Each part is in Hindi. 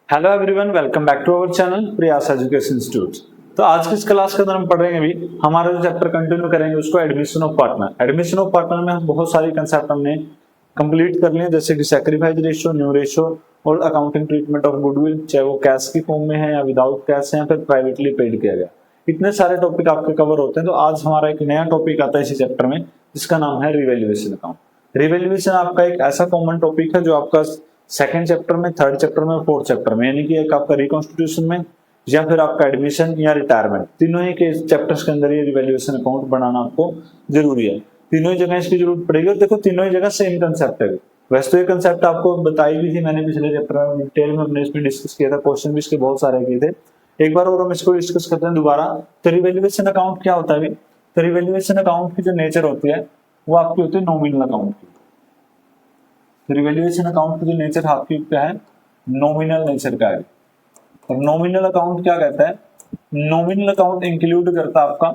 Hello everyone, welcome back to our channel Prayas education institute. तो आज की इस क्लास के अंदर हम पढ़ेंगे भी हमारा जो चैप्टर कंटिन्यू करेंगे उसको admission of partner. Admission of partner में हम बहुत सारी कंसेप्ट हमने कंप्लीट कर लिए, जैसे कि सैक्रिफाइस रेशियो, न्यू रेशियो और अकाउंटिंग ट्रीटमेंट ऑफ गुडविल, चाहे वो कैश की फॉर्म में है या विदाउट कैश है या फिर प्राइवेटली पेड किया गया। इतने सारे टॉपिक आपके कवर होते हैं। तो आज हमारा एक नया टॉपिक आता है इसी चैप्टर में, जिसका नाम है रिवैल्यूएशन अकाउंट। रिवैल्यूएशन आपका एक ऐसा कॉमन टॉपिक है जो आपका सेकंड चैप्टर में, थर्ड चैप्टर में, फोर्थ चैप्टर में, यानी कि एक आपका रिकॉन्स्टिट्यूशन में या फिर आपका एडमिशन या रिटायरमेंट, तीनों ही के चैप्टर्स के अंदर ये रिवैल्यूएशन अकाउंट बनाना आपको जरूरी है। तीनों ही जगह इसकी जरूरत पड़ेगी। और देखो, तीनों ही जगह सेम कंसेप्ट है। वैसे तो ये कंसेप्ट आपको बताई भी थी मैंने पिछले चैप्टर में, डिटेल में हमने इसमें डिस्कस किया था, क्वेश्चन भी इसके बहुत सारे किए थे। एक बार और हम इसको डिस्कस करते हैं दोबारा। तो रिवैल्यूएशन अकाउंट क्या होता है? तो रिवैल्यूएशन अकाउंट की जो नेचर होती है वो आपकी होती है नॉमिनल अकाउंट की। रिवैल्यूएशन अकाउंट की जो नेचर आपकी क्या है? नॉमिनल नेचर का है। और नॉमिनल अकाउंट क्या कहता है? नॉमिनल अकाउंट इंक्लूड करता है आपका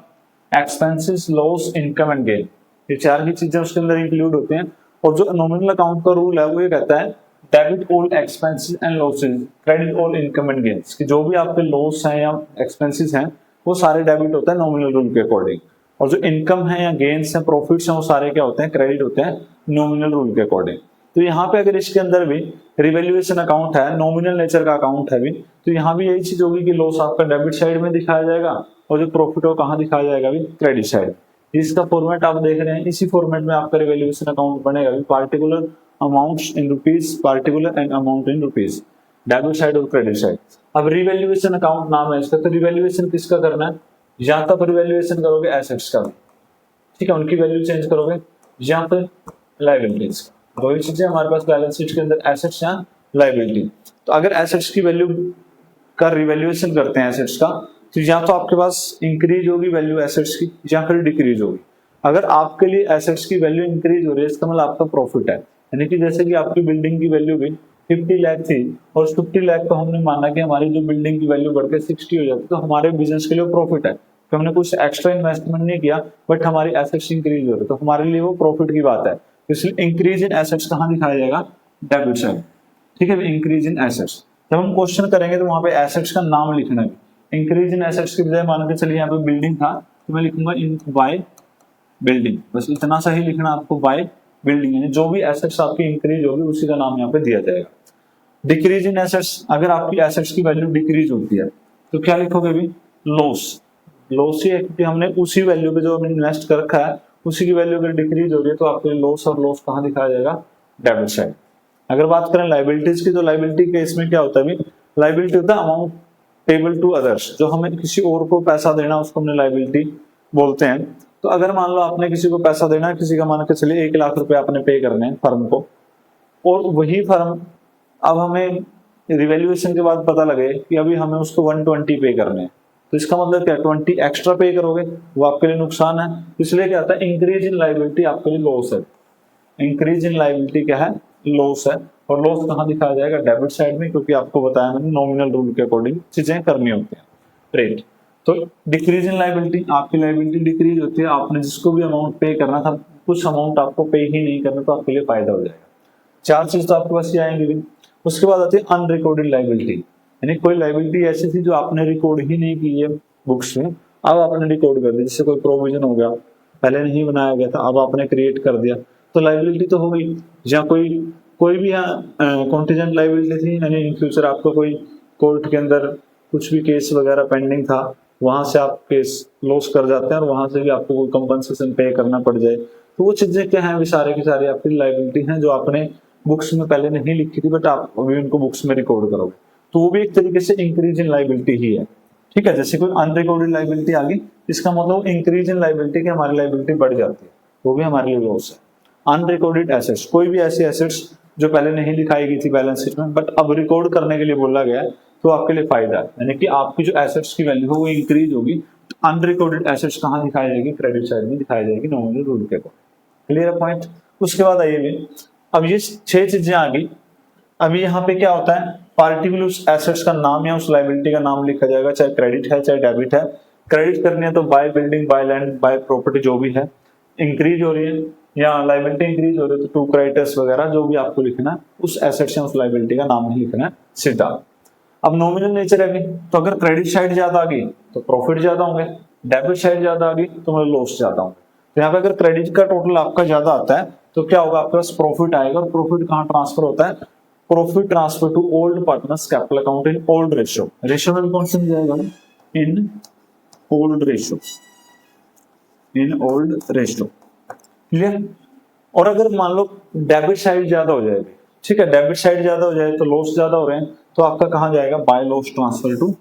expenses, loss, income and gain. ये चार ही चीजें उसके अंदर इंक्लूड होती हैं। और जो नॉमिनल अकाउंट का रूल है वो ये कहता है debit all expenses and losses, credit all income and gains. कि जो भी आपके लॉस हैं या एक्सपेंसेस हैं वो सारे डेबिट होता है नॉमिनल रूल के अकॉर्डिंग। और जो इनकम है या गेन्स हैं, प्रॉफिट्स हैं, वो सारे क्या होते हैं? क्रेडिट होते हैं नॉमिनल रूल के अकॉर्डिंग। तो यहाँ पे अगर इसके अंदर भी रिवैल्यूएशन अकाउंट है, नॉमिनल नेचर का अकाउंट है भी, तो यहाँ भी यही चीज होगी कि लॉस आपका डेबिट साइड में दिखाया जाएगा और जो प्रॉफिट हो कहाँ दिखाया जाएगा? भी क्रेडिट साइड। इसका फॉर्मेट आप देख रहे हैं, इसी फॉर्मेट में आपका रिवैल्यूएशन अकाउंट बनेगा भी, particular amounts in rupees, particular and amount in rupees, debit side और क्रेडिट साइड। अब रिवैल्यूएशन अकाउंट नाम है इसका, तो रिवैल्यूएशन किसका करना है? या तो रिवैल्यूएशन करोगे एसेट्स का, ठीक है, उनकी वैल्यू चेंज करोगे, या फिर लायबिलिटीज का। दो ही चीजें हमारे पास बैलेंस शीट के अंदर, एसेट्स या लायबिलिटी। तो अगर एसेट्स की वैल्यू का रिवैल्यूएशन करते हैं एसेट्स का, तो या तो आपके पास इंक्रीज होगी वैल्यू एसेट्स की या फिर डिक्रीज होगी। अगर आपके लिए एसेट्स की वैल्यू इंक्रीज हो रही है, इसका मतलब आपका प्रॉफिट है। यानी कि जैसे कि आपकी बिल्डिंग की वैल्यू भी 50 लाख थी और 50 लाख को हमने माना कि हमारी जो बिल्डिंग की वैल्यू बढ़ के 60 हो जाती है, तो हमारे बिजनेस के लिए प्रॉफिट है। तो हमने कुछ एक्स्ट्रा इन्वेस्टमेंट नहीं किया, बट हमारी एसेट्स इंक्रीज हो रही है, तो हमारे लिए वो प्रॉफिट की बात है। इसलिए इंक्रीज इन एसेट्स कहाँ दिखाया जाएगा? डेबिट साइड, ठीक है, इंक्रीज इन एसेट्स। जब हम क्वेश्चन करेंगे तो वहां पे एसेट्स का नाम लिखना है। इंक्रीज इन एसेट्स की बजाय मान के चलिए यहाँ पे बिल्डिंग था, तो मैं लिखूंगा इन बाय बिल्डिंग, बस इतना सा ही लिखना आपको, बाय बिल्डिंग। यानी जो भी एसेट्स आपकी इंक्रीज होगी उसी का नाम यहाँ पे दिया जाएगा। डिक्रीज इन एसेट्स, अगर आपकी एसेट्स की वैल्यू डिक्रीज होती है तो क्या लिखोगे भी? लॉस। लॉस ही है, क्योंकि हमने उसी वैल्यू पे जो हमने इन्वेस्ट कर रखा है उसी की वैल्यू अगर डिक्रीज हो रही है तो आपके लॉस, और लॉस कहाँ दिखाया जाएगा? Debit side. अगर बात करें लायबिलिटीज की, तो लायबिलिटी केस में क्या होता है? लायबिलिटी होता है अमाउंट पेबल टू अदर्स, जो हमें किसी और को पैसा देना उसको हमने लायबिलिटी बोलते हैं। तो अगर मान लो आपने किसी को पैसा देना है, किसी का मान के चलिए 1 लाख रुपए आपने पे करने हैं फर्म को, और वही फर्म अब हमें रिवैल्यूएशन के बाद पता लगे कि अभी हमें उसको 120 पे करने हैं, तो इसका मतलब क्या? 20 एक्स्ट्रा पे करोगे, वो आपके लिए नुकसान है। इसलिए क्या होता है? इंक्रीज इन लायबिलिटी आपके लिए लॉस है। इंक्रीज इन लायबिलिटी क्या है? लॉस है। और लॉस कहाँ दिखाया जाएगा? डेबिट साइड में, क्योंकि आपको बताया मैंने नॉमिनल रूल के अकॉर्डिंग चीजें करनी होती हैं। राइट। तो डिक्रीज इन लायबिलिटी, आपकी लायबिलिटी डिक्रीज होती है, आपने जिसको भी अमाउंट पे करना था कुछ अमाउंट आपको पे ही नहीं करना, तो आपके लिए फायदा हो जाएगा। चार चीज तो आपके पास ये आएंगे। उसके बाद आती है अनरिकॉर्डेड लायबिलिटी, यानी कोई लायबिलिटी ऐसी थी जो आपने रिकॉर्ड ही नहीं की है बुक्स में, अब आपने रिकॉर्ड कर दी। जैसे कोई प्रोविजन हो गया, पहले नहीं बनाया गया था, अब आपने क्रिएट कर दिया, तो लायबिलिटी तो हो गई। या कोई भी कॉन्टीजेंट लायबिलिटी थी, यानी इन फ्यूचर आपको कोई कोर्ट के अंदर कुछ भी केस वगैरह पेंडिंग था, वहां से आप केस लॉस कर जाते हैं और वहां से भी आपको कोई कंपनसेशन पे करना पड़ जाए, तो वो चीजें क्या है? सारे की सारी आपकी लायबिलिटी हैं जो आपने बुक्स में पहले नहीं लिखी थी, बट आप अभी उनको बुक्स में रिकॉर्ड करोगे, तो वो भी एक तरीके से इंक्रीज इन लायबिलिटी ही है। ठीक है, जैसे कोई अनरिकॉर्डेड लायबिलिटी आ गई, इसका मतलब इंक्रीज इन लायबिलिटी की हमारी लायबिलिटी बढ़ जाती है, वो भी हमारे लिए लॉस है। अनरिकॉर्डेड एसेट्स, कोई भी ऐसी एसेट्स जो पहले नहीं दिखाई गई थी बैलेंस शीट में, बट अब रिकॉर्ड करने के लिए बोला गया है, तो आपके लिए फायदा है। यानी कि आपकी जो एसेट्स की वैल्यू है वो इंक्रीज होगी। अनरिकॉर्डेड एसेट्स कहाँ दिखाई जाएगी? क्रेडिट साइड में दिखाई जाएगी नॉमिनल रूल के अकॉर्डिंग। Clear point. उसके बाद आइए, अब ये 6 चीजें आ गई। अभी यहाँ पे क्या होता है? पार्टिकुलर उस एसेट्स का नाम या उस लायबिलिटी का नाम लिखा जाएगा, चाहे क्रेडिट है चाहे डेबिट है। क्रेडिट करनी है तो by building, by land, by property, जो भी है इंक्रीज हो रही है या लायबिलिटी इंक्रीज हो रही है, तो 2 क्रेडिटर्स वगैरह जो भी आपको लिखना है, उस एसेट्स या उस लायबिलिटी का नाम नहीं लिखना है सीधा। अब नॉमिनल नेचर है, तो अगर क्रेडिट साइड ज्यादा आ गई तो प्रॉफिट ज्यादा होंगे, डेबिट साइड ज्यादा आ गई तो मतलब लॉस ज्यादा होंगे। तो यहाँ पे अगर क्रेडिट का टोटल आपका ज्यादा आता है तो क्या होगा, आपके पास प्रॉफिट आएगा। और प्रॉफिट कहाँ ट्रांसफर होता है, profit transfer to old partners capital account in old ratio. Ratio में कौन सा जाएगा, in old ratio, in old ratio. Clear. और अगर मान लो डेबिट साइड ज्यादा हो जाएगी, ठीक है, डेबिट साइड ज्यादा हो जाए तो लॉस ज्यादा हो रहे हैं, तो आपका कहां जाएगा, by loss transfer to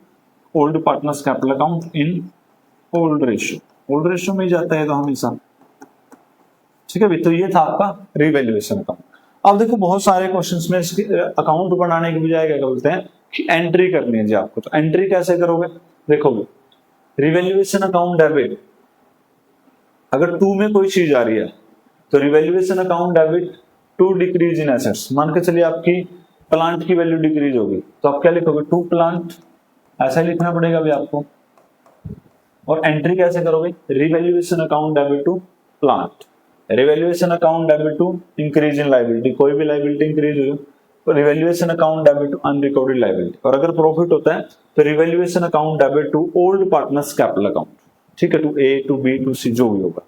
old partners capital account in old ratio. Old ratio में ही जाता है तो हमेशा, ठीक है भाई। तो ये था आपका रिवैल्यूएशन अकाउंट। अब देखो बहुत सारे क्वेश्चंस में इसके अकाउंट बनाने के बजाय क्या बोलते हैं कि एंट्री करनी है जी आपको। तो एंट्री कैसे करोगे, देखोगे रिवैल्यूएशन अकाउंट डेबिट, अगर टू में कोई चीज आ रही है तो revaluation account debit to decrease in assets. मान के चलिए आपकी प्लांट की वैल्यू डिक्रीज होगी तो आप क्या लिखोगे, टू प्लांट, ऐसा लिखना पड़ेगा भी आपको। और एंट्री कैसे करोगे, revaluation account debit to plant, revaluation account debit to increase in liability, कोई भी लायबिलिटी इंक्रीज हुई तो revaluation account debit to unrecorded liability. और अगर प्रॉफिट होता है तो revaluation account debit to old partners capital account, ठीक है, to A to B to C जो भी होगा।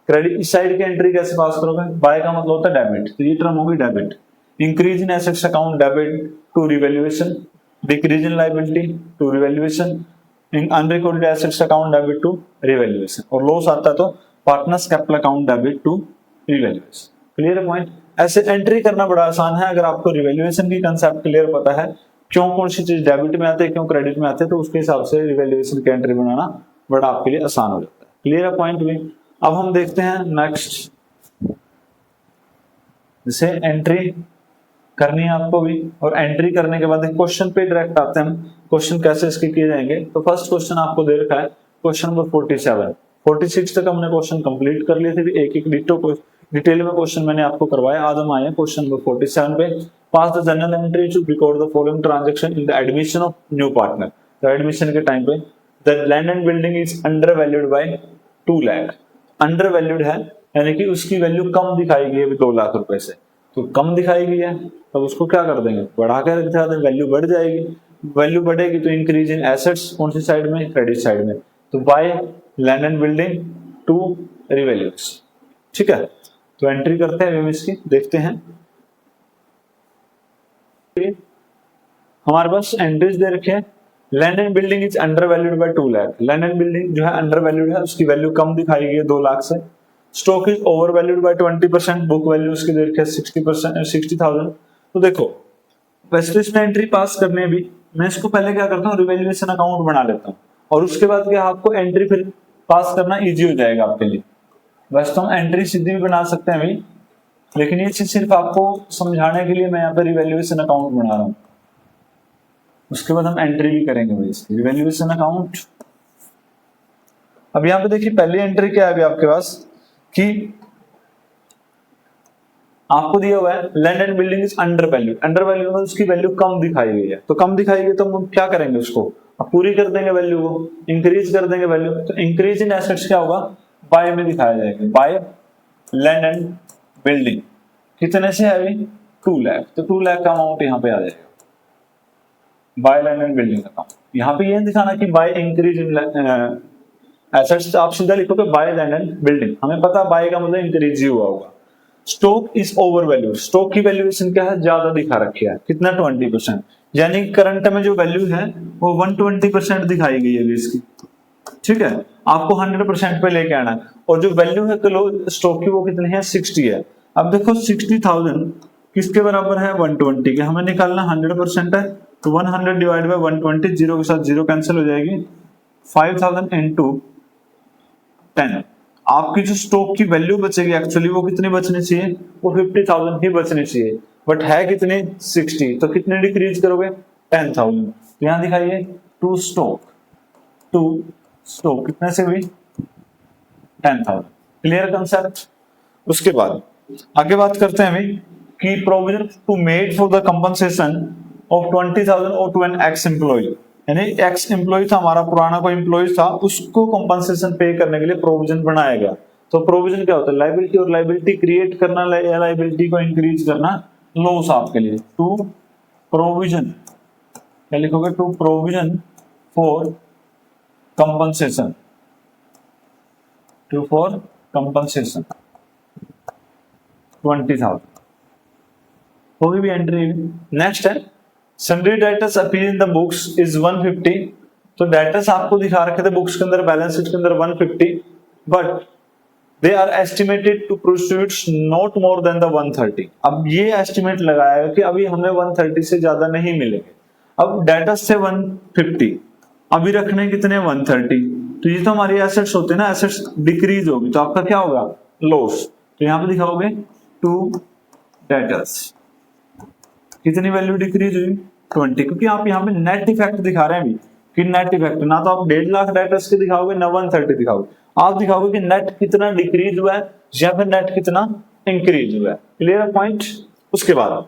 क्रेडिट इस साइड की एंट्री कैसे पास करोगे, बाय का मतलब होता है डेबिट, तो ये टर्म होगी debit. Increase in assets account debit to revaluation, decrease in liability to revaluation, unrecovered assets account debit to revaluation. और लॉस आता है तो partners capital account debit to revaluation. Clear point. ऐसे एंट्री करना बड़ा आसान है अगर आपको रिवैल्यूएशन की कंसेप्ट क्लियर पता है, क्यों कौन सी चीज डेबिट में आते हैं क्यों क्रेडिट में आते हैं, तो उसके हिसाब से रिवैल्यूएशन की एंट्री बनाना बड़ा आपके लिए आसान हो जाता है। क्लियर है पॉइंट भी। अब हम देखते हैं नेक्स्ट, जैसे एंट्री करनी है आपको भी, और एंट्री करने के बाद क्वेश्चन पे डायरेक्ट आते हैं। क्वेश्चन कैसे इसके किए जाएंगे, तो फर्स्ट क्वेश्चन आपको दे रखा है क्वेश्चन नंबर 47। 46 तक हमने क्वेश्चन कंप्लीट कर लिए थे, एक एक डिटेल में क्वेश्चन मैंने आपको करवाया। आज हम आए हैं क्वेश्चन नंबर 47 पे। Pass the journal entry to record the following transaction in the admission of new partner. तो एडमिशन के टाइम पे the land and building is undervalued by 2 lakh. Undervalued है यानी कि उसकी वैल्यू कम दिखाई गई है 2 लाख रुपए से, तो कम दिखाई गई है तब उसको क्या कर देंगे, बढ़ा कर दिखा देंगे, वैल्यू बढ़ जाएगी। वैल्यू बढ़ेगी तो इंक्रीज इन एसेट्स कौन सी साइड में, क्रेडिट साइड में, तो by land and building to revaluation. ठीक है, तो एंट्री करते हैं इसकी, देखते हैं। हमारे पास एंट्रीज दे रखे हैं। Land and building is undervalued by 2 lakh. Land and building जो है अंडर वैल्यूड है, उसकी वैल्यू कम दिखाई गई है 2 लाख से। Stock is over valued bye 20%, book value उसकी दे रखी है 60%, 60,000। तो देखो वैसे इसमें एंट्री पास करने भी मैं इसको पहले क्या करता हूँ, रिवैल्यूएशन अकाउंट बना लेता हूँ, और उसके बाद क्या आपको एंट्री फिर पास करना इजी हो जाएगा आपके लिए। वैसे तो हम एंट्री सीधी भी बना सकते हैं भाई, लेकिन ये चीज सिर्फ आपको समझाने के लिए मैं यहाँ पे रिवैल्यूएशन अकाउंट बना रहा हूँ। उसके बाद हम एंट्री भी करेंगे भाई इसकी, रिवैल्यूएशन अकाउंट। अब यहाँ पे देखिए पहली एंट्री क्या है अभी आपके पास कि आपको दिया हुआ है land and building is under value. Under value में उसकी वैल्यू कम दिखाई गई है, तो कम दिखाई गई तो हम क्या करेंगे, उसको अब पूरी कर देंगे वैल्यू को, इंक्रीज कर देंगे वैल्यू। तो इंक्रीज इन एसेट्स क्या होगा, बाय में दिखाया जाएगा, बाय लैंड एंड बिल्डिंग। कितने से है अभी 2 लाख, तो 2 लाख का अमाउंट यहाँ पे आ जाएगा bye land and building account. यहाँ पे ये दिखाना कि बाय इंक्रीज इन एसेट्स, आप सीधा लिखोगे बाय लैंड एंड बिल्डिंग। हमें पता बाय का मतलब इंक्रीज ही हुआ होगा। Stock is over value, stock की वैल्यूएशन क्या है, ज्यादा दिखा रखी है, कितना 20%, यानी करंट में जो वैल्यू है वो 120% दिखाई गई है इसकी। ठीक है, आपको 100% पे लेके आना है, और जो वैल्यू है स्टॉक की वो कितनी है 60 है। अब देखो 60,000 किसके बराबर है, 120 के। हमें निकालना 100% है, तो 100 डिवाइड बाय 120, जीरो के साथ जीरो कैंसिल हो जाएगी, 5000 इंटू 10। आपकी जो स्टॉक की वैल्यू बचेगी एक्चुअली वो कितनी बचनी चाहिए, वो 50,000 ही बचनी चाहिए, बट है कितनी 60, तो कितने डिक्रीज करोगे 10,000। तो यहां दिखाइए टू स्टॉक कितने से हुई 10,000। Clear concept. उसके बाद आगे बात करते हैं भाई कि provision to made for the compensation of 20,000 और टू एन एक्स एम्प्लॉय, यानी एक्स एम्प्लॉय था हमारा, पुराना कोई एम्प्लॉय था, उसको कंपनसेशन पे करने के लिए प्रोविजन बनाया गया। तो प्रोविजन क्या होता है, लायबिलिटी, और लायबिलिटी क्रिएट करना या लायबिलिटी को इंक्रीज करना लॉस आपके लिए। टू प्रोविजन क्या लिखोगे, to provision for compensation, to for compensation 20,000 होगी भी एंट्री। नेक्स्ट है sundry debtors appear in the books is 150। तो डेटर्स आपको दिखा रखे थे बुक्स के अंदर, बैलेंस शीट के अंदर 150, but they are estimated to proceeds not more than the 130। अब ये एस्टिमेट लगाया कि अभी हमें 130 से ज्यादा नहीं मिलेंगे। अब डेटर्स थे 150, अभी रखने कितने 130, तो ये तो हमारी एसेट्स होते हैं ना, एसेट्स डिक्रीज होगी तो आपका क्या होगा, लॉस। तो यहाँ पे दिखाओगे टू डेटर्स कितनी वैल्यू डिक्रीज हुई 20, क्योंकि आप यहाँ पे नेट इफेक्ट दिखा रहे हैं अभी कि नेट इफेक्ट, ना तो आप 1.5 लाख डेटर्स के दिखाओगे ना 130 दिखाओगे, आप दिखाओगे कि नेट कितना डिक्रीज हुआ है या फिर नेट कितना इंक्रीज हुआ है। Clear point. उसके बाद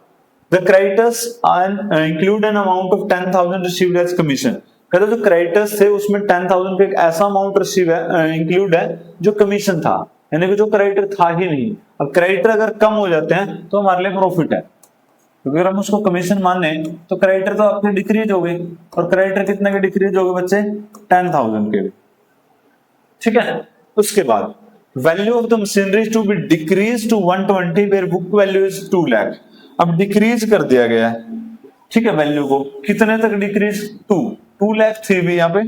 the creditors include an amount of 10,000 received as commission. कहते जो क्रेडिटर्स थे उसमें 10,000 का एक ऐसा अमाउंट रिसीव है, इंक्लूड है जो कमीशन था, यानी कि जो क्रेडिटर था ही नहीं। अब क्रेडिटर अगर कम हो जाते हैं तो हमारे लिए प्रॉफिट है, क्योंकि अगर हम उसको कमीशन माने तो क्रेडिटर तो आपके डिक्रीज हो गए, और क्रेडिटर कितने के डिक्रीज हो गए बच्चे, 10,000 के। ठीक है। उसके बाद value of the machinery to be decrease to 120 where book value is 2 lakh. अब डिक्रीज कर दिया गया है, ठीक है, वैल्यू को कितने तक डिक्रीज, 2 लाख थी भी यहाँ पे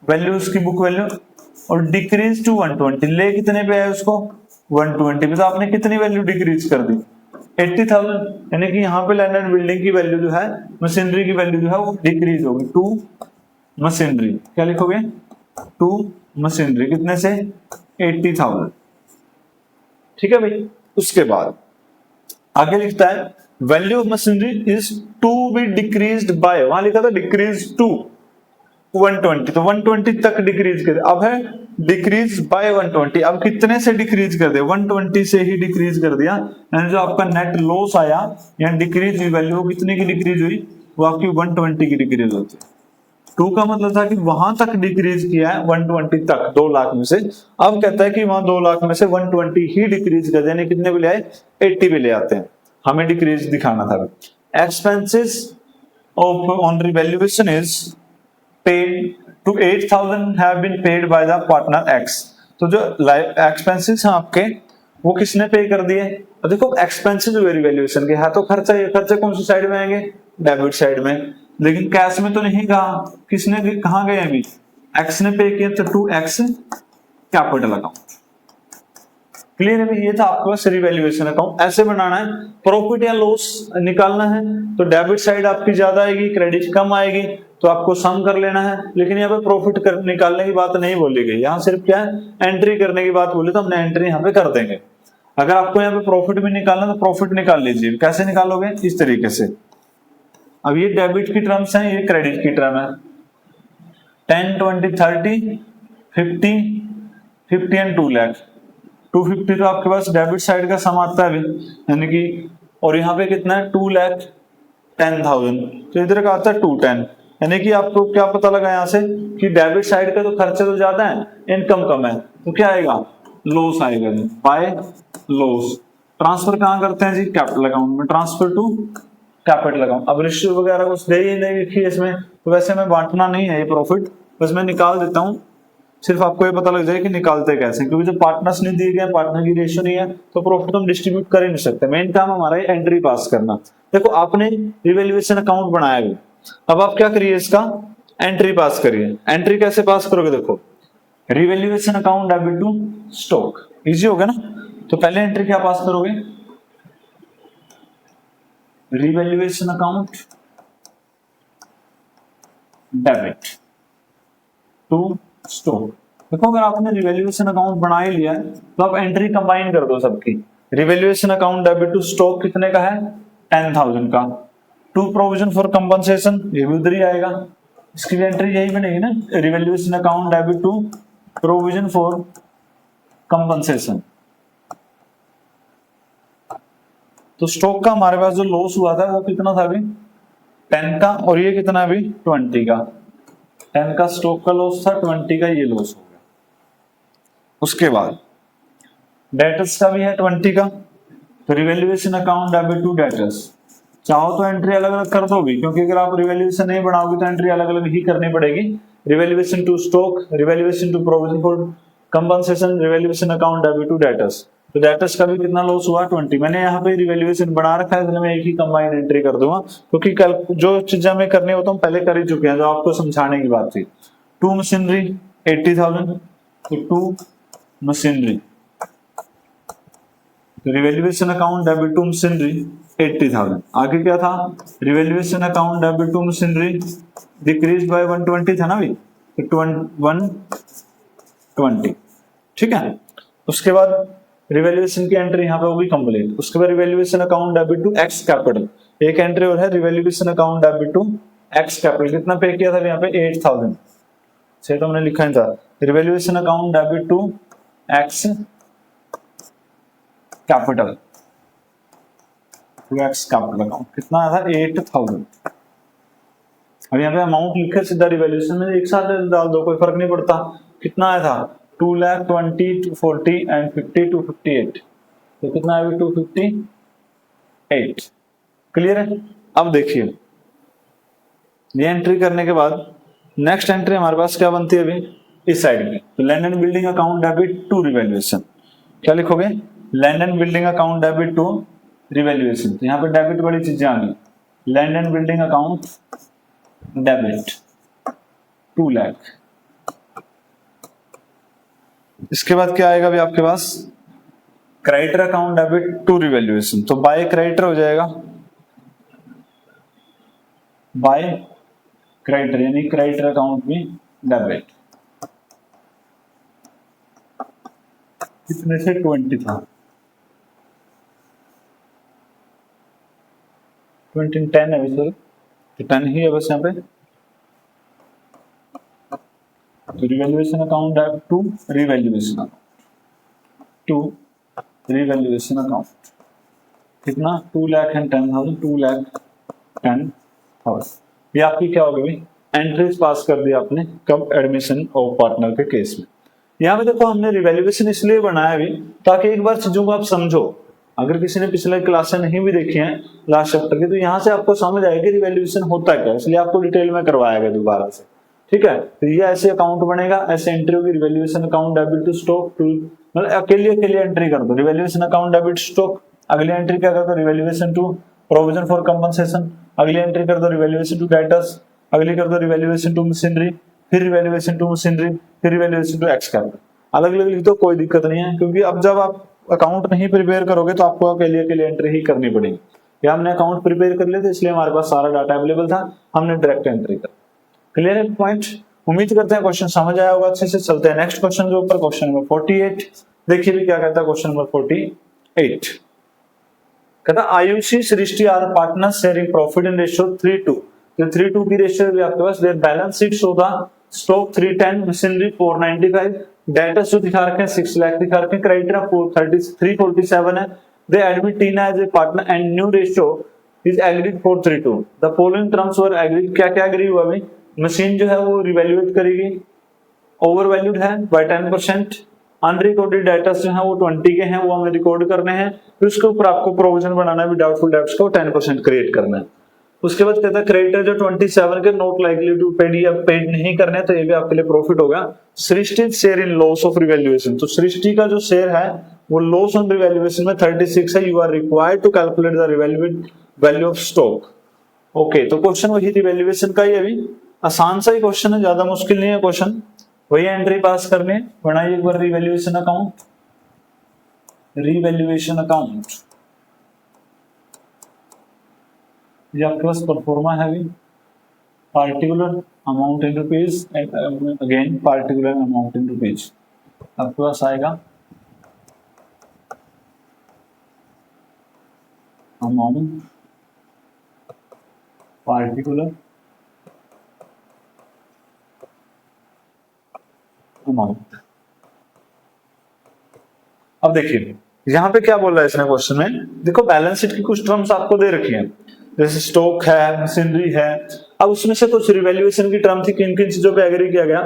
वैल्यू उसकी बुक वैल्यू, और डिक्रीज टू 120, ले कितने पे है उसको 120 पे, तो आपने कितनी वैल्यू डिक्रीज कर दी 80,000, यानी कि यहाँ पे लैंड एंड बिल्डिंग की वैल्यू जो है, मशीनरी की वैल्यू जो है वो डिक्रीज होगी टू मशीनरी। क्या लिखोगे, टू मशीनरी कितने से 80,000। ठीक है भाई। उसके बाद आगे लिखता है value of machinery is to be decreased by, वहां लिखा था डिक्रीज टू 120, तो 120 तक डिक्रीज कर, अब है डिक्रीज बाय 120, अब कितने से डिक्रीज कर दे, 120 से ही डिक्रीज कर दिया, यानी जो आपका नेट लॉस आया या डिक्रीज हुई वैल्यू, कितने की डिक्रीज हुई, वो आपकी 120 की डिक्रीज होती है। 2 का मतलब था कि वहां तक डिक्रीज किया है 120 तक 2 लाख में से, अब कहता है कि वहां 2 लाख में से 120 ही डिक्रीज कर देने, कितने पे ले आए 80 पे ले आते हैं, हमें डिक्रीज दिखाना था। Expenses of on revaluation is paid to 8,000 have been paid by the partner X। तो जो एक्सपेंसेस हैं आपके वो किसने पे कर दिए, और देखो एक्सपेंसेस रिवैल्यूएशन के है तो खर्चा, ये खर्चे कौन सी साइड में आएंगे, डेबिट साइड में, लेकिन कैश में तो नहीं कहा, किसने कहाँ गए अभी, एक्स ने पे किया, तो to ex capital account. Clear है। ये था आपके पास रिवैल्यूएशन अकाउंट, ऐसे बनाना है। प्रॉफिट या लॉस निकालना है तो डेबिट साइड आपकी ज्यादा आएगी, क्रेडिट कम आएगी, तो आपको सम कर लेना है, लेकिन यहाँ पे प्रॉफिट निकालने की बात नहीं बोली गई, यहाँ सिर्फ क्या है एंट्री करने की बात बोली, तो हमने एंट्री यहाँ पे कर देंगे। अगर आपको यहाँ पे प्रॉफिट भी निकालना तो प्रॉफिट निकाल लीजिए, कैसे निकालोगे, इस तरीके से। अब ये डेबिट की टर्म्स है, ये क्रेडिट की टर्म है, 10, 20, 30, 50 एंड 2 लाख। 250 तो आपके पास डेबिट साइड का सम आता है, यानी कि, और यहाँ पे कितना है 2,10,000, तो इधर का आता है 210, यानी कि आपको क्या पता लगा यहाँ से कि डेबिट साइड का तो खर्चे तो ज्यादा है, इनकम कम है, तो क्या आएगा, लॉस आएगा, बाय लॉस। ट्रांसफर कहाँ करते हैं जी, कैपिटल अकाउंट में, ट्रांसफर टू कैपिटल अकाउंट। अब रेशियो वगैरह कुछ दे ही नहीं लिखी है इसमें, तो वैसे मैं बांटना नहीं है ये प्रॉफिट, बस मैं निकाल देता हूँ, सिर्फ आपको ये पता लग जाए कि निकालते कैसे, क्योंकि जब पार्टनर्स नहीं दिए गए, पार्टनर की रेशियो नहीं है, तो प्रॉफिट तो हम डिस्ट्रीब्यूट कर ही नहीं सकते। मेन काम हमारा है एंट्री पास करना। देखो आपने रिवैल्यूएशन अकाउंट बनाया है, अब आप क्या करिए, इसका एंट्री पास करिए। एंट्री कैसे पास करोगे, देखो revaluation account debit to stock, easy हो गया ना। तो पहले एंट्री क्या पास करोगे, revaluation account debit to stock. देखो अगर आपने रिवैल्यूएशन अकाउंट बना ही लिया है तो आप एंट्री कंबाइन कर दो सबकी। Revaluation account debit to stock कितने का है, 10,000 का। टू प्रोविजन फॉर कंपनसेशन, ये भी उधर ही आएगा, इसकी भी एंट्री यही बनेगी ना, revaluation account debit to provision for compensation. तो स्टॉक का हमारे पास जो लॉस हुआ था वो कितना था अभी, 10 का, और ये कितना अभी 20 का। 10 का स्टॉक का लॉस था, 20 का ये लॉस हो गया। उसके बाद डेटर्स का भी है 20 का, तो revaluation account debit to debtors, चाहो तो एंट्री अलग अलग कर दो भी, क्योंकि अगर आप रिवैल्यूएशन नहीं बनाओगे तो एंट्री अलग अलग ही करनी पड़ेगी। Revaluation to stock, revaluation to provision for compensation, revaluation account debit to debtors. तो डेटर्स का भी कितना लॉस हुआ 20। मैंने यहाँ पे रिवैल्यूएशन बना रखा है, इसलिए मैं एक ही कंबाइंड एंट्री कर दूंगा, क्योंकि कल जो चीजें हमें करनी हो तो हम पहले कर ही चुके हैं, जो आपको समझाने की बात थी। टू मशीनरी 80,000, तो to machinery, revaluation account debit to machinery 80,000। आगे क्या था, revaluation account debit to machinery decrease by 120 था ना भाई, तो 120, ठीक है। उसके बाद रिवैल्यूएशन की एंट्री यहाँ पे होगी कंप्लीट। उसके बाद revaluation account debit to ex capital, एक एंट्री और है revaluation account debit to ex capital. कितना पे किया था यहाँ पे 8,000, सही तो हमने लिखा ही था। Revaluation account debit to ex capital, to ex capital account कितना था 8,000। अब यहाँ पे अमाउंट लिखे सीधा रिवैल्यूएशन में एक साथ डाल दो, कोई फर्क नहीं पड़ता। कितना आया था 2,20,000 to 40 and 50 to 58, तो कितना है 258। क्लियर है। अब देखिए ये एंट्री करने के बाद नेक्स्ट एंट्री हमारे पास क्या बनती है अभी इस साइड में, तो land and building account debit to revaluation. क्या लिखोगे, land and building account debit to revaluation. तो यहाँ पे डेबिट वाली चीजें आ गई, land and building account debit 2 lakh. इसके बाद क्या आएगा अभी आपके पास, creditor account debit to revaluation. तो बाय क्रेडिटर हो जाएगा, बाय क्रेडिटर यानी क्रेडिटर अकाउंट में डेबिट। कितने से 20 था, 20 10 है सर, तो 10 ही है बस यहाँ पे। तो revaluation account debit to revaluation account, to revaluation account कितना 2,10,000, 2,10,000। ये आपकी क्या होगी भाई, एंट्रीज पास कर दी आपने कब, एडमिशन ऑफ पार्टनर के केस में। यहाँ पे देखो हमने रिवैल्यूएशन इसलिए बनाया भी ताकि एक बार चीजों को आप समझो। अगर किसी ने पिछले क्लासें नहीं भी देखी हैं लास्ट चैप्टर की, तो यहाँ से आपको समझ आएगी रिवैल्यूएशन होता क्या, इसलिए आपको डिटेल में करवाया गया दोबारा से, ठीक है। तो ये ऐसे अकाउंट बनेगा, ऐसे एंट्री होगी, revaluation account debit to stock to, मतलब अकेले एंट्री कर दो, रिवैल्यूएशन अकाउंट डेबिट स्टॉक। अगली एंट्री क्या कर दो, revaluation to provision for compensation. अगली एंट्री कर दो रिवैल्यूएशन टू डेटर्स। अगली कर दो रिवैल्यूएशन टू मशीनरी, फिर रिवैल्यूएशन टू मशीनरी, फिर रिवैल्यूएशन टू एक्स कैपिटल। अलग अलग लिख दो, कोई दिक्कत नहीं है, क्योंकि अब जब आप अकाउंट नहीं प्रिपेयर करोगे तो आपको अकेले एंट्री ही करनी पड़ेगी। या हमने अकाउंट प्रिपेयर कर लिया था इसलिए हमारे पास सारा डाटा अवेलेबल था, हमने डायरेक्ट एंट्री कर। क्लियर है पॉइंट। उम्मीद करते हैं क्वेश्चन समझ आया होगा अच्छे से। चलते हैं नेक्स्ट क्वेश्चन के ऊपर, क्वेश्चन नंबर 48। देखिए भी क्या कहता है क्वेश्चन नंबर 48। कहता Ayushi Srishti are partner sharing profit in ratio 3:2। जो 3:2 की रेशियो भी आपके पास, their balance sheet show the stock 310, machinery 495, debtors जो दिखा रखे हैं 6 लाख दिखा रखे हैं, क्रेडिटर 347 है। They admit Tina as a partner and new ratio is agreed for 3:2। The following terms were agreed. क्या क्या एग्री हुआ भाई, मशीन जो है वो रिवैल्यूएट करेगी, ओवर वैल्यूड है बाय 10%। अनरिकॉर्डेड डेटर्स जो है वो 20 के हैं, वो हमें रिकॉर्ड करने हैं। फिर उसके ऊपर आपको प्रोविजन बनाना है, डाउटफुल डेब्ट्स को 10% क्रिएट करना है। उसके बाद कहता है क्रेडिटर जो 27 के नॉट लाइकली टू पेड या पेड नहीं करने, तो ये भी आपके लिए प्रॉफिट होगा। Srishti share in loss of revaluation. तो सृष्टि का जो शेयर है वो लॉस ऑन रिवैल्यूएशन में 36 है। You are required to calculate the revaluate value of stock. Okay, तो क्वेश्चन वही रिवैल्यूएशन का ही अभी आसान सा ही क्वेश्चन है, ज्यादा मुश्किल नहीं है क्वेश्चन। वही एंट्री पास करने, बनाइए एक बार रिवैल्यूएशन अकाउंट। रिवैल्यूएशन अकाउंट ये आपके पास परफॉर्मा है अभी, particular amount in rupees and again particular amount in rupees. आपके पास आएगा अमाउंट पार्टिकुलर अमाउंट। अब देखिए यहां पे क्या बोल रहा है इसने क्वेश्चन में, देखो बैलेंस शीट की कुछ टर्म्स आपको दे रखी हैं, जैसे स्टॉक है, मशीनरी है। अब उसमें से कुछ रिवैल्यूएशन की टर्म थी, किन किन चीजों पे एग्री किया गया।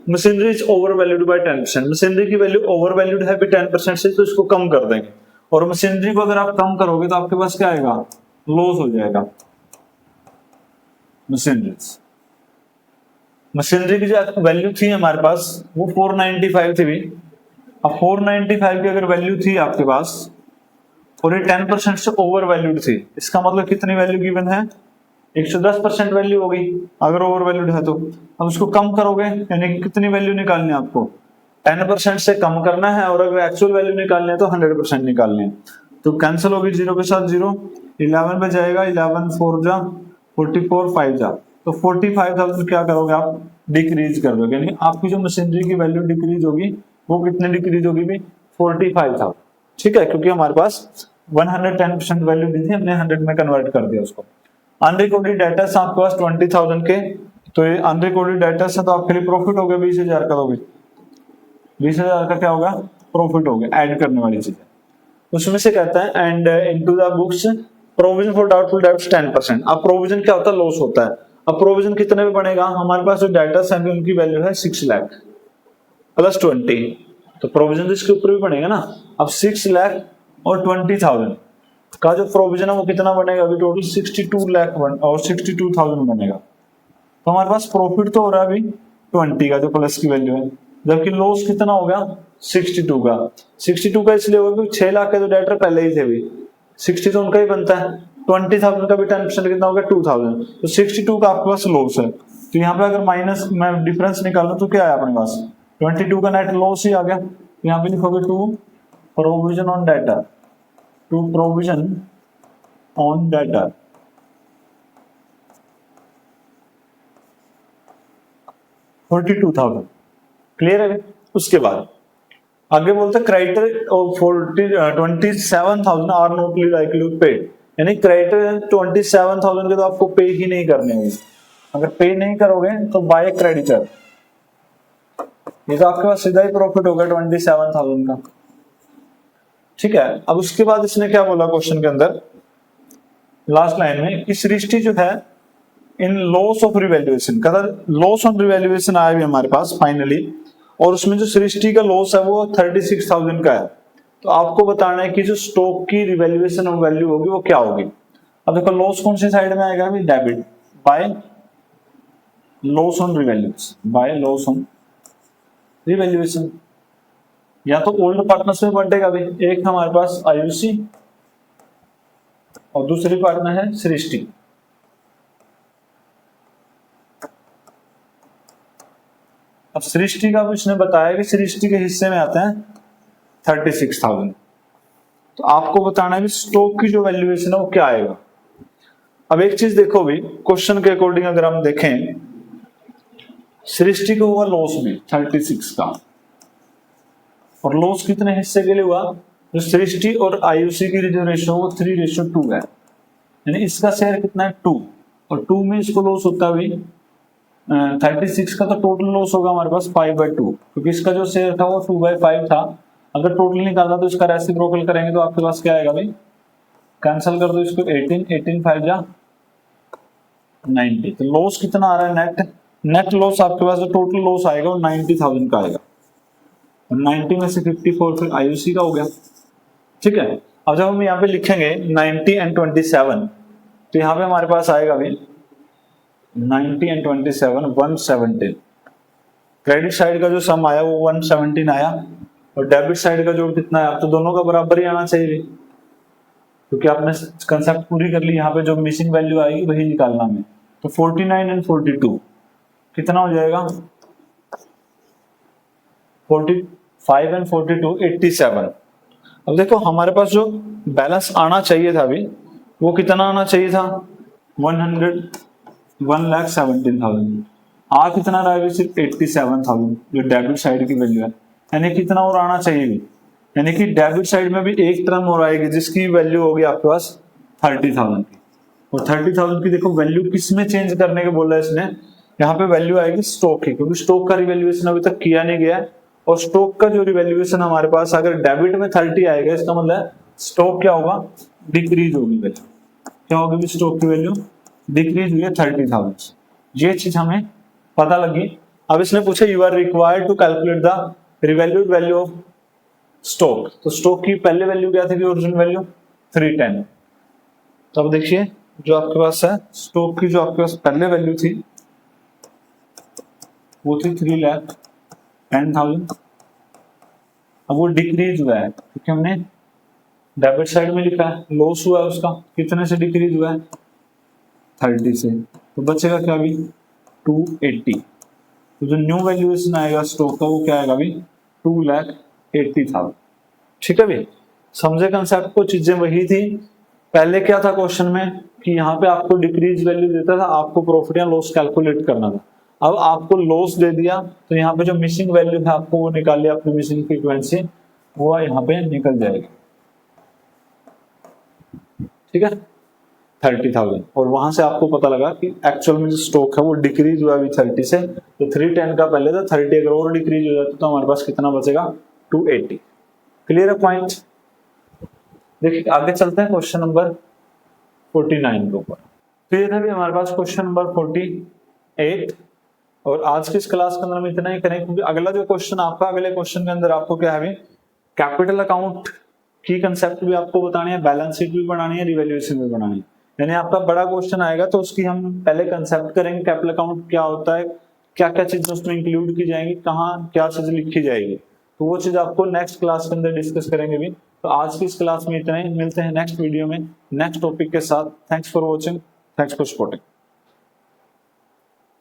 Machinery is over valued bye 10%। Machinery की वैल्यू ओवर वैल्यूड है भी 10% से, तो इसको कम कर देंगे। और मशीनरी को अगर आप कम करोगे तो आपके पास क्या आएगा, लॉस हो जाएगा। मशीनरी की जो वैल्यू थी हमारे पास वो 495 थी भी। अब 495 की अगर वैल्यू थी आपके पास और ये 10% से ओवर वैल्यूड थी, इसका मतलब कितनी वैल्यू गिवन है, 110% वैल्यू होगी अगर ओवर वैल्यूड है तो। अब उसको कम करोगे यानी कि कितनी वैल्यू निकालनी है आपको, 10% से कम करना है, और अगर एक्चुअल वैल्यू निकालनी है तो 100% निकालनी है। तो कैंसिल होगी, जीरो के साथ जीरो, 11 पे जाएगा, 11 4 जा 44 5 जा, तो 45,000 क्या करोगे आप, डिक्रीज कर दोगे, यानी आपकी जो मशीनरी की वैल्यू डिक्रीज होगी वो कितनी डिक्रीज होगी भी, 45,000। ठीक है, क्योंकि हमारे पास 110% वैल्यू दी थी, हमने 100 में कन्वर्ट कर दिया उसको। अनरिकॉर्डेड डाटा से आपके पास 20,000 के, तो ये अनरिकॉर्डेड डाटा से तो आपके लिए प्रॉफिट हो गया 20,000 का, होगी 20,000 का क्या होगा, प्रॉफिट हो गया, ऐड करने वाली चीज है। उसमें से कहता है and into the books provision for doubtful debts 10%। अब प्रोविजन क्या होता है, लॉस होता है। अब प्रोविजन कितने में बनेगा, हमारे पास जो डाटा है उनकी वैल्यू है 6 लाख प्लस 20, तो प्रोविजन इसके ऊपर भी बनेगा ना। अब 6 लाख और 20,000 का जो प्रोविजन है वो कितना बनेगा, अभी टोटल 62 लाख और 62,000 बनेगा। तो हमारे पास प्रॉफिट तो हो रहा है अभी 20 का जो प्लस की वैल्यू है, जबकि लॉस कितना हो गया 62 का। 62 का इसलिए होगा क्योंकि 6 लाख के जो डेटर पहले ही थे, अभी 60 तो उनका ही बनता है, 20,000 का भी 10% कितना हो गया 2,000, तो 62 का आपके पास लॉस है। तो यहाँ पे अगर माइनस मैं डिफरेंस निकालूं तो क्या है अपने पास, 22 का नेट लॉस ही आ गया। यहाँ पे लिखोगे to provision on data, to provision on data, $42,000। Clear है। उसके बाद आगे बोलते हैं creditor of 27,000 are not likely paid, यानी क्रेडिटर 27,000 के तो आपको पे ही नहीं करने होंगे। अगर पे नहीं करोगे तो बाय क्रेडिटर, ये तो आपके पास सीधा ही प्रॉफिट होगा 27,000 का। ठीक है, अब उसके बाद इसने क्या बोला क्वेश्चन के अंदर लास्ट लाइन में कि सृष्टि जो है in loss of revaluation, loss on revaluation आया भी हमारे पास फाइनली, और उसमें जो सृष्टि का लॉस है वो 36,000 का है। तो आपको बताना है कि जो स्टॉक की रिवैल्यूएशन ऑफ वैल्यू होगी वो क्या होगी। अब देखो लॉस कौन सी साइड में आएगा, debit by loss on revaluation, by loss on revaluation, या तो ओल्ड पार्टनर्स में बंटेगा भी, एक हमारे पास आयुषी और दूसरी पार्टनर है सृष्टि। अब सृष्टि का भी उसने बताया कि सृष्टि के हिस्से में आते हैं 36,000, तो आपको बताना है कि स्टॉक की जो वैल्यूएशन है वो क्या आएगा। अब एक चीज देखो भी, क्वेश्चन के अकॉर्डिंग अगर हम देखें, सृष्टि को हुआ लॉस भी 36 का, और लॉस कितने हिस्से के लिए हुआ, जो सृष्टि और आयुषी की जो रेशो वो 3:2 है, यानी इसका शेयर कितना है 2, और 2 में इसको लॉस होता है 36 का, तो टोटल लॉस होगा हमारे पास 5/2, क्योंकि इसका जो शेयर था वो 2/5 था। अगर टोटल निकालना तो इसका रेसिप्रोकल करेंगे तो आपके पास क्या आएगा भाई, कैंसिल कर दो इसको, 18 5 जा 90, तो लॉस कितना आ रहा है, नेट लॉस आपके पास जो टोटल लॉस आएगा वो 90,000 का आएगा, 90 में से 54 फिर आयुषी का हो गया। ठीक है, अब जब हम यहाँ पे लिखेंगे 90 and 27, तो यहाँ पे हमारे पास आएगा भी 90 and 27 117, क्रेडिट साइड का जो सम आया वो 117 आया, और डेबिट साइड का जो कितना है, तो दोनों का बराबर ही आना चाहिए, क्योंकि आपने कंसेप्ट पूरी कर ली। यहाँ पे जो मिसिंग वैल्यू आएगी वही निकालना है। तो 49 and 42 कितना हो जाएगा, 45 and 42 87। अब देखो हमारे पास जो बैलेंस आना चाहिए था अभी वो कितना आना चाहिए था, 1,17,000, आ कितना रहा है, सिर्फ 87,000 जो डेबिट साइड की वैल्यू है, यानी कितना और आना चाहिए भी, यानी कि डेबिट साइड में भी एक टर्म और आएगी जिसकी वैल्यू होगी आपके पास 30,000 की, और 30,000 की देखो वैल्यू किस में चेंज करने के बोला है इसने, यहाँ पे वैल्यू आएगी स्टॉक की, क्योंकि स्टॉक का रिवैल्यूएशन अभी तक किया नहीं गया है, और स्टॉक का जो रिवैल्यूएशन हमारे पास अगर डेबिट में 30 आएगा, इसका मतलब स्टॉक क्या होगा, डिक्रीज होगी वैल्यू, क्या होगी स्टॉक की वैल्यू, डिक्रीज हुई है 30,000। ये चीज हमें पता लगी। अब इसने पूछा you are required to calculate the revalued value of stock, तो स्टॉक की पहले वैल्यू क्या थी, ओरिजिनल वैल्यू 310, तो अब देखिए जो आपके पास है स्टॉक की जो आपके पास पहले वैल्यू थी वो थी 3,10,000। अब वो डिक्रीज हुआ है क्योंकि हमने डेबिट साइड में लिखा है, लॉस हुआ है उसका, कितने से डिक्रीज हुआ है 30 से, तो बचेगा क्या अभी 280। तो जो न्यू वैल्यूएशन आएगा स्टॉक का वो क्या आएगा अभी 2,80,000। ठीक है भाई, समझे कंसेप्ट को, चीजें वही थी। पहले क्या था क्वेश्चन में कि यहाँ पे आपको डिक्रीज वैल्यू देता था, आपको प्रॉफिट या लॉस कैलकुलेट करना था। अब आपको लॉस दे दिया तो यहाँ पे जो मिसिंग वैल्यू है आपको वो निकाल लिया, अपनी मिसिंग फ्रीक्वेंसी वो यहाँ पे निकल जाएगी। ठीक है 30,000, और वहां से आपको पता लगा कि एक्चुअल में जो स्टॉक है वो डिक्रीज हुआ अभी 30 से, तो 310 का पहले था 30, अगर और डिक्रीज हो जाता तो हमारे पास कितना बचेगा 280। क्लियर है पॉइंट। देखिए आगे चलते हैं क्वेश्चन नंबर 49 के ऊपर। तो ये था भी हमारे पास क्वेश्चन नंबर 48, और आज की इस क्लास के अंदर हम इतना ही करें क्योंकि अगला जो क्वेश्चन आपका, अगले क्वेश्चन के अंदर आपको क्या है कैपिटल अकाउंट की कंसेप्ट भी आपको बतानी है, बैलेंस शीट भी बनानी है, रिवैल्यूएशन भी बनानी है। यानी आपका बड़ा क्वेश्चन आएगा तो उसकी हम पहले कंसेप्ट करेंगे, कैपिटल अकाउंट क्या होता है, क्या क्या चीजें उसमें इंक्लूड की जाएंगी, कहाँ क्या चीज लिखी जाएगी, तो वो चीज आपको नेक्स्ट क्लास के अंदर डिस्कस करेंगे भी। तो आज की इस क्लास में इतना ही, मिलते हैं नेक्स्ट वीडियो में नेक्स्ट टॉपिक के साथ। Thanks for watching, thanks for supporting.